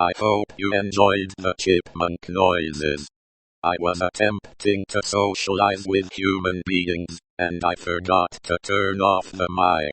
I hope you enjoyed the chipmunk noises. I was attempting to socialize with human beings, and I forgot to turn off the mic.